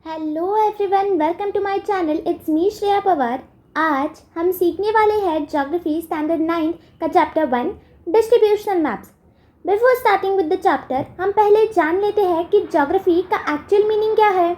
Hello everyone, welcome to my channel. It's me Shreya Pawar. आज हम सीखने वाले हैं ज्योग्राफी स्टैंडर्ड 9 का chapter 1 distributional maps. Before starting with the chapter हम पहले जान लेते हैं कि ज्योग्राफी का एक्चुअल मीनिंग क्या है।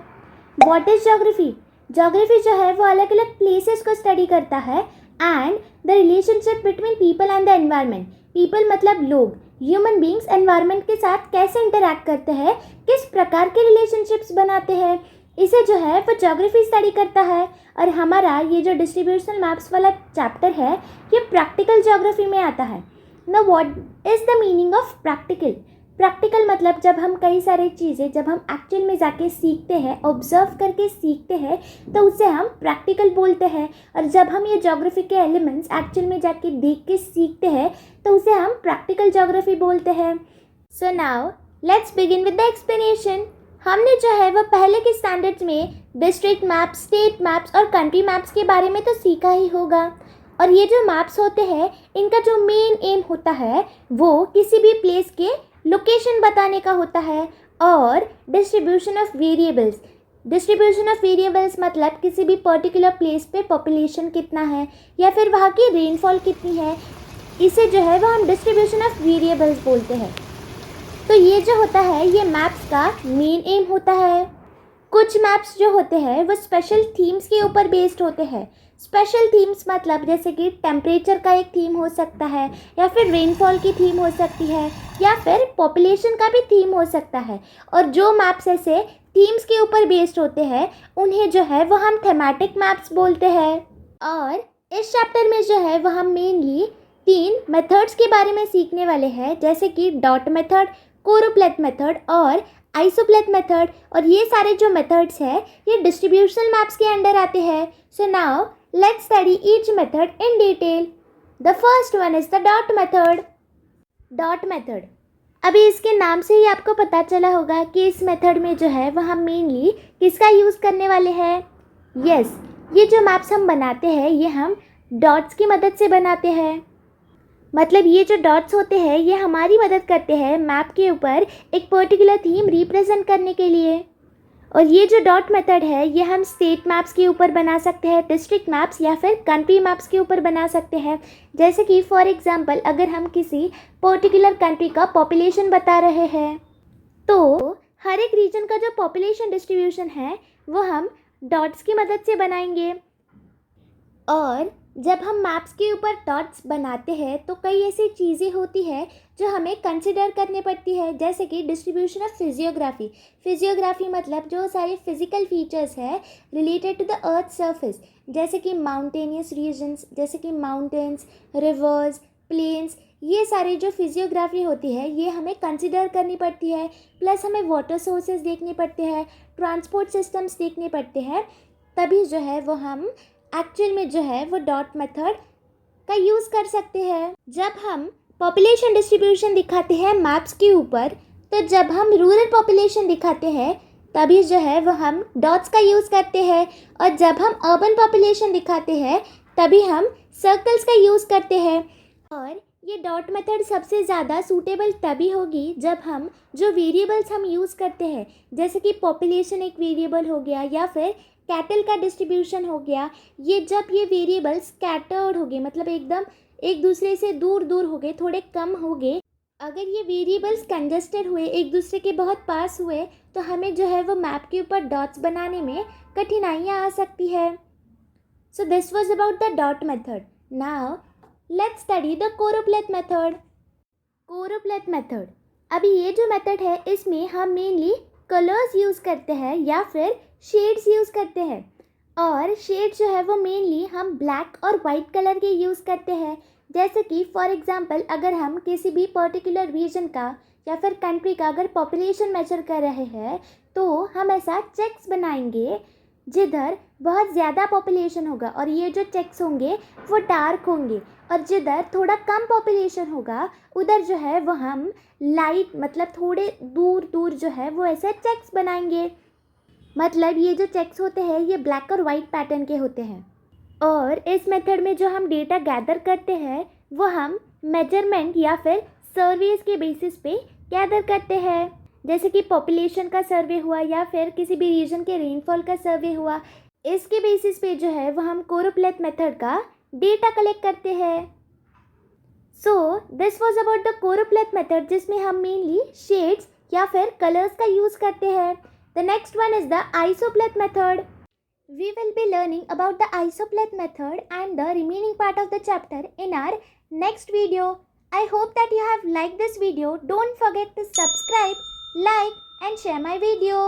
What is geography? ज्योग्राफी जो है वो अलग अलग प्लेसेस को स्टडी करता है and the relationship between people and the environment. People मतलब लोग, ह्यूमन बींग्स एनवायरनमेंट के साथ कैसे इंटरैक्ट करते हैं, किस प्रकार के रिलेशनशिप्स बनाते हैं, इसे जो है वो ज्योग्राफी स्टडी करता है। और हमारा ये जो डिस्ट्रीब्यूशनल मैप्स वाला चैप्टर है ये प्रैक्टिकल ज्योग्राफी में आता है। Now what is the meaning of practical? Practical मतलब जब हम कई सारी चीज़ें जब हम एक्चुअल में जाके सीखते हैं, ऑब्जर्व करके सीखते हैं, तो उसे हम प्रैक्टिकल बोलते हैं। और जब हम ये ज्योग्राफी के एलिमेंट्स एक्चुअल में जाके देख के सीखते हैं तो उसे हम प्रैक्टिकल ज्योग्राफी बोलते हैं। So now let's begin with the explanation. हमने जो है वो पहले के स्टैंडर्ड्स में डिस्ट्रिक्ट मैप्स, स्टेट मैप्स और कंट्री मैप्स के बारे में तो सीखा ही होगा। और ये जो मैप्स होते हैं इनका जो मेन एम होता है वो किसी भी प्लेस के लोकेशन बताने का होता है। और distribution of variables, distribution of variables मतलब किसी भी पर्टिकुलर प्लेस पे पॉपुलेशन कितना है या फिर वहाँ की रेनफॉल कितनी है, इसे जो है वो हम डिस्ट्रीब्यूशन ऑफ वेरिएबल्स बोलते हैं। तो ये जो होता है ये मैप्स का मेन एम होता है। कुछ मैप्स जो होते हैं वो स्पेशल थीम्स के ऊपर बेस्ड होते हैं। स्पेशल थीम्स मतलब जैसे कि टेम्परेचर का एक थीम हो सकता है या फिर रेनफॉल की थीम हो सकती है या फिर पॉपुलेशन का भी थीम हो सकता है। और जो मैप्स ऐसे थीम्स के ऊपर बेस्ड होते हैं उन्हें जो है वो हम थेमैटिक मैप्स बोलते हैं। और इस चैप्टर में जो है वो हम मेनली 3 मेथड्स के बारे में सीखने वाले हैं, जैसे कि डॉट मेथड, कोरोप्लेथ मेथड और आइसोप्लेथ मेथड। और ये सारे जो मेथड्स हैं ये डिस्ट्रीब्यूशनल मैप्स के अंडर आते हैं। So now let's study each method in detail. The first one is the dot method. Dot method, अभी इसके नाम से ही आपको पता चला होगा कि इस मेथड में जो है वह हम मेनली किसका यूज़ करने वाले हैं। यस, ये जो मैप्स हम बनाते हैं ये हम डॉट्स की मदद से बनाते हैं। मतलब ये जो डॉट्स होते हैं ये हमारी मदद करते हैं मैप के ऊपर एक पर्टिकुलर थीम रिप्रेजेंट करने के लिए। और ये जो डॉट मेथड है ये हम स्टेट मैप्स के ऊपर बना सकते हैं, डिस्ट्रिक्ट मैप्स या फिर कंट्री मैप्स के ऊपर बना सकते हैं। जैसे कि फॉर एग्जांपल अगर हम किसी पर्टिकुलर कंट्री का पॉपुलेशन बता रहे हैं तो हर एक रीजन का जो पॉपुलेशन डिस्ट्रीब्यूशन है वो हम डॉट्स की मदद से बनाएंगे। और जब हम मैप्स के ऊपर डॉट्स बनाते हैं तो कई ऐसी चीज़ें होती है जो हमें कंसिडर करनी पड़ती है, जैसे कि डिस्ट्रीब्यूशन ऑफ फिजियोग्राफी। फिजियोग्राफी मतलब जो सारे फिजिकल फीचर्स है related to the earth surface, जैसे कि माउंटेनियस रीजन्स, जैसे कि माउंटेन्स, रिवर्स, प्लेन्स, ये सारी जो फिजियोग्राफी होती है ये हमें कंसिडर करनी पड़ती है। प्लस हमें वाटर सोर्सेज देखने पड़ते हैं, ट्रांसपोर्ट सिस्टम्स देखने पड़ते हैं, तभी जो है वो हम एक्चुअल में जो है वो डॉट मेथड का यूज़ कर सकते हैं। जब हम पॉपुलेशन डिस्ट्रीब्यूशन दिखाते हैं मैप्स के ऊपर, तो जब हम रूरल पॉपुलेशन दिखाते हैं तभी जो है वो हम डॉट्स का यूज़ करते हैं। और जब हम अर्बन पॉपुलेशन दिखाते हैं तभी हम सर्कल्स का यूज़ करते हैं। और ये डॉट मेथड सबसे ज़्यादा सूटेबल तभी होगी जब हम जो वेरिएबल्स हम यूज़ करते हैं, जैसे कि पॉपुलेशन एक वेरिएबल हो गया या फिर कैटल का डिस्ट्रीब्यूशन हो गया, ये जब ये वेरिएबल्स स्कैटर्ड हो गए मतलब एकदम एक दूसरे से दूर दूर हो गए, थोड़े कम हो गए, अगर ये वेरिएबल्स कंजस्टेड हुए, एक दूसरे के बहुत पास हुए, तो हमें जो है वो मैप के ऊपर डॉट्स बनाने में कठिनाइयाँ आ सकती है। So this was about the dot method. Now let's study the choropleth method. Choropleth method, अभी ये जो मेथड है इसमें हम मेनली कलर्स यूज़ करते हैं या फिर शेड्स यूज़ करते हैं। और शेड जो है वो मेनली हम ब्लैक और वाइट कलर के यूज़ करते हैं। जैसे कि फॉर एग्जांपल अगर हम किसी भी पर्टिकुलर रीजन का या फिर कंट्री का अगर पॉपुलेशन मेजर कर रहे हैं तो हम ऐसा चेक्स बनाएंगे जिधर बहुत ज़्यादा पॉपुलेशन होगा और ये जो चेक्स होंगे वो डार्क होंगे, और जिधर थोड़ा कम पॉपुलेशन होगा उधर जो है वो हम लाइट मतलब थोड़े दूर दूर जो है वो ऐसे चेक्स बनाएंगे। मतलब ये जो चेक्स होते हैं ये ब्लैक और वाइट पैटर्न के होते हैं। और इस मेथड में जो हम डेटा गैदर करते हैं वो हम मेजरमेंट या फिर सर्वेस के बेसिस पे गैदर करते हैं। जैसे कि पॉपुलेशन का सर्वे हुआ या फिर किसी भी रीजन के रेनफॉल का सर्वे हुआ, इसके बेसिस पे जो है वो हम कोरोप्लेथ मेथड का डेटा कलेक्ट करते हैं। So this was about the choropleth method, जिसमें हम मेनली शेड्स या फिर कलर्स का यूज़ करते हैं। The next one is the isopleth method. We will be learning about the isopleth method and the remaining part of the chapter in our next video. I hope that you have liked this video. Don't forget to subscribe, like and share my video.